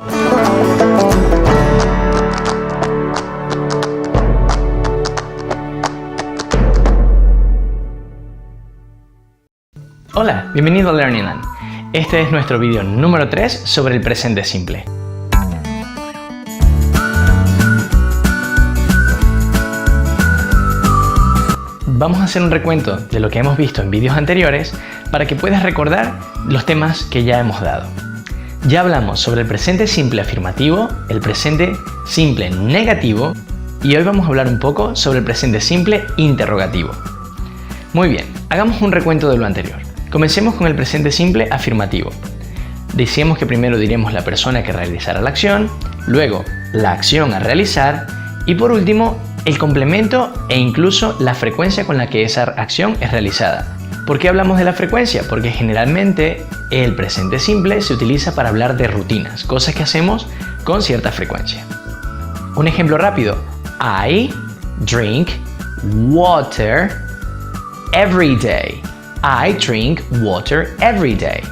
Hola, bienvenido a Learning Land. Este es nuestro vídeo número 3 sobre el presente simple. Vamos a hacer un recuento de lo que hemos visto en vídeos anteriores para que puedas recordar los temas que ya hemos dado. Ya hablamos sobre el presente simple afirmativo, el presente simple negativo y hoy vamos a hablar un poco sobre el presente simple interrogativo. Muy bien, hagamos un recuento de lo anterior. Comencemos con el presente simple afirmativo. Decíamos que primero diremos la persona que realizará la acción, luego la acción a realizar y por último el complemento e incluso la frecuencia con la que esa acción es realizada. ¿Por qué hablamos de la frecuencia? Porque generalmente el presente simple se utiliza para hablar de rutinas, cosas que hacemos con cierta frecuencia. Un ejemplo rápido: I drink water every day. I drink water every day.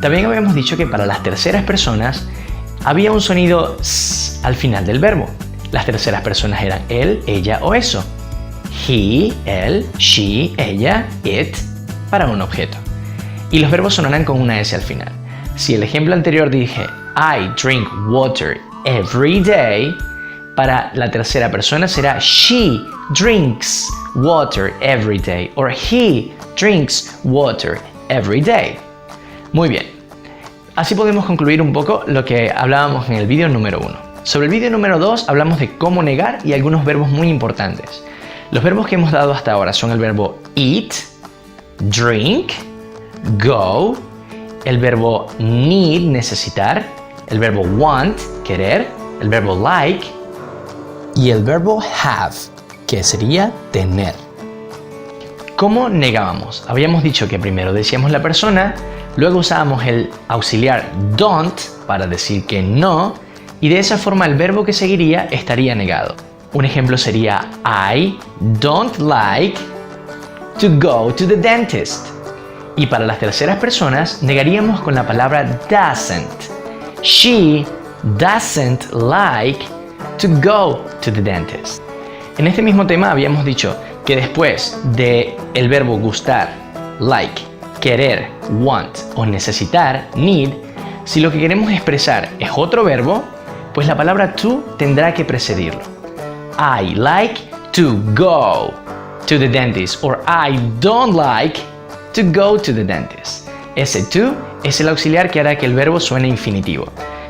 También habíamos dicho que para las terceras personas había un sonido s al final del verbo. Las terceras personas eran él, ella o eso. He, él, she, ella, it, para un objeto. Y los verbos sonarán con una S al final. Si el ejemplo anterior dije I drink water every day, para la tercera persona será she drinks water every day or he drinks water every day. Muy bien. Así podemos concluir un poco lo que hablábamos en el vídeo número 1. Sobre el vídeo número 2 hablamos de cómo negar y algunos verbos muy importantes. Los verbos que hemos dado hasta ahora son el verbo eat, drink, go, el verbo need, necesitar, el verbo want, querer, el verbo like y el verbo have, que sería tener. ¿Cómo negábamos? Habíamos dicho que primero decíamos la persona, luego usábamos el auxiliar don't para decir que no, y de esa forma el verbo que seguiría estaría negado. Un ejemplo sería I don't like to go to the dentist. Y para las terceras personas negaríamos con la palabra doesn't. She doesn't like to go to the dentist. En este mismo tema habíamos dicho que después de el verbo gustar, like, querer, want o necesitar, need, si lo que queremos expresar es otro verbo, pues la palabra to tendrá que precedirlo. I like to go to the dentist or I don't like to go to the dentist. Ese to es el auxiliar que hará que el verbo suene infinitivo.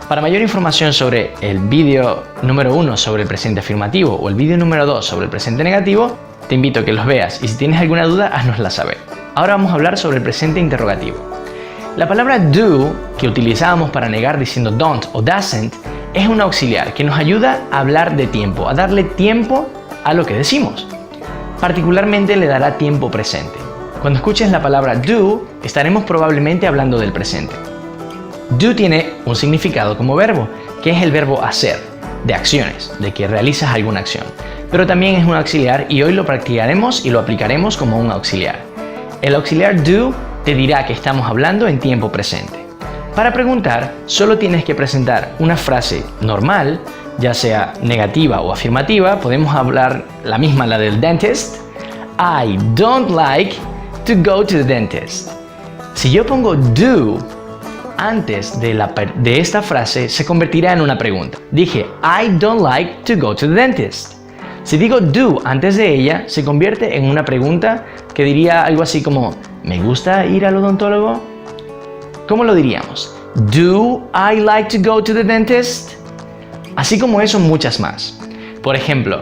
Para mayor información sobre el vídeo número 1 sobre el presente afirmativo o el vídeo número 2 sobre el presente negativo, te invito a que los veas y si tienes alguna duda, haznosla saber. Ahora vamos a hablar sobre el presente interrogativo. La palabra do, que utilizábamos para negar diciendo don't o doesn't, es un auxiliar que nos ayuda a hablar de tiempo, a darle tiempo a lo que decimos. Particularmente le dará tiempo presente. Cuando escuches la palabra do, estaremos probablemente hablando del presente. Do tiene un significado como verbo, que es el verbo hacer, de acciones, de que realizas alguna acción. Pero también es un auxiliar y hoy lo practicaremos y lo aplicaremos como un auxiliar. El auxiliar do te dirá que estamos hablando en tiempo presente. Para preguntar, solo tienes que presentar una frase normal, ya sea negativa o afirmativa. Podemos hablar la misma, la del dentist. I don't like to go to the dentist. Si yo pongo do antes de esta frase, se convertirá en una pregunta. Dije, I don't like to go to the dentist. Si digo do antes de ella, se convierte en una pregunta que diría algo así como, ¿me gusta ir al odontólogo? ¿Cómo lo diríamos? Do I like to go to the dentist? Así como eso, muchas más. Por ejemplo,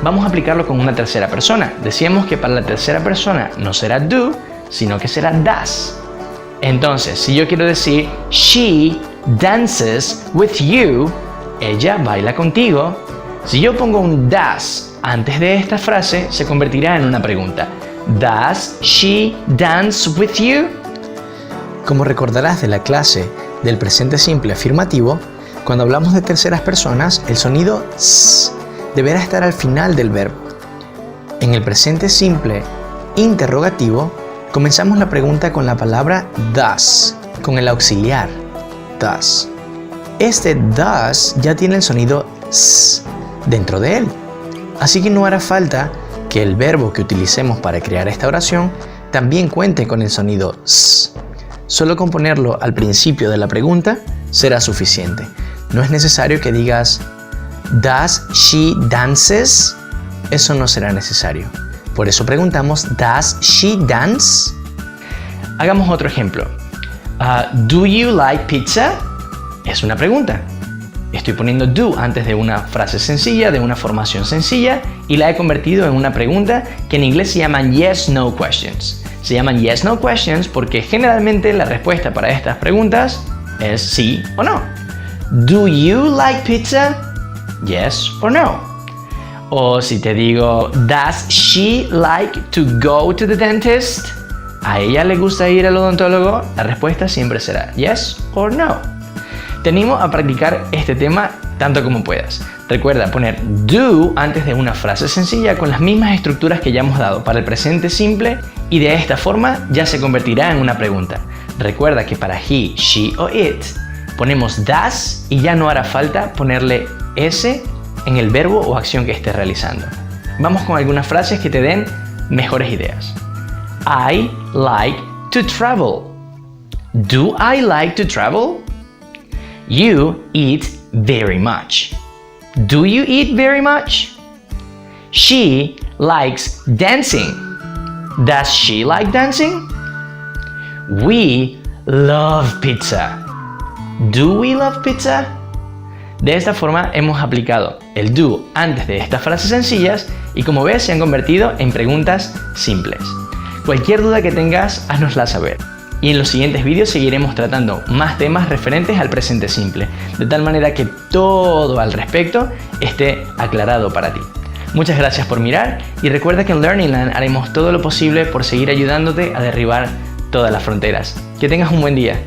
vamos a aplicarlo con una tercera persona. Decíamos que para la tercera persona no será do, sino que será does. Entonces, si yo quiero decir she dances with you, ella baila contigo. Si yo pongo un does antes de esta frase, se convertirá en una pregunta. Does she dance with you? Como recordarás de la clase del presente simple afirmativo, cuando hablamos de terceras personas, el sonido s deberá estar al final del verbo. En el presente simple interrogativo, comenzamos la pregunta con la palabra does, con el auxiliar does. este does ya tiene el sonido s dentro de él. Así que no hará falta que el verbo que utilicemos para crear esta oración también cuente con el sonido s. Solo con ponerlo al principio de la pregunta será suficiente. No es necesario que digas Does she dances? Eso no será necesario. Por eso preguntamos Does she dance? Hagamos otro ejemplo. Do you like pizza? Es una pregunta. Estoy poniendo do antes de una frase sencilla, de una formación sencilla, y la he convertido en una pregunta que en inglés se llaman yes-no questions. Se llaman yes-no questions porque generalmente la respuesta para estas preguntas es sí o no. Do you like pizza? Yes or no. O si te digo, does she like to go to the dentist? ¿A ella le gusta ir al odontólogo? La respuesta siempre será yes or no. Te animo a practicar este tema tanto como puedas. Recuerda poner do antes de una frase sencilla con las mismas estructuras que ya hemos dado para el presente simple y de esta forma ya se convertirá en una pregunta. Recuerda que para he, she o it ponemos does y ya no hará falta ponerle s en el verbo o acción que estés realizando. Vamos con algunas frases que te den mejores ideas. I like to travel. Do I like to travel? You eat very much. Do you eat very much? She likes dancing. Does she like dancing? We love pizza. Do we love pizza? De esta forma hemos aplicado el do antes de estas frases sencillas y como ves se han convertido en preguntas simples. Cualquier duda que tengas, haznosla saber. Y en los siguientes vídeos seguiremos tratando más temas referentes al presente simple, de tal manera que todo al respecto esté aclarado para ti. Muchas gracias por mirar y recuerda que en Learningland haremos todo lo posible por seguir ayudándote a derribar todas las fronteras. Que tengas un buen día.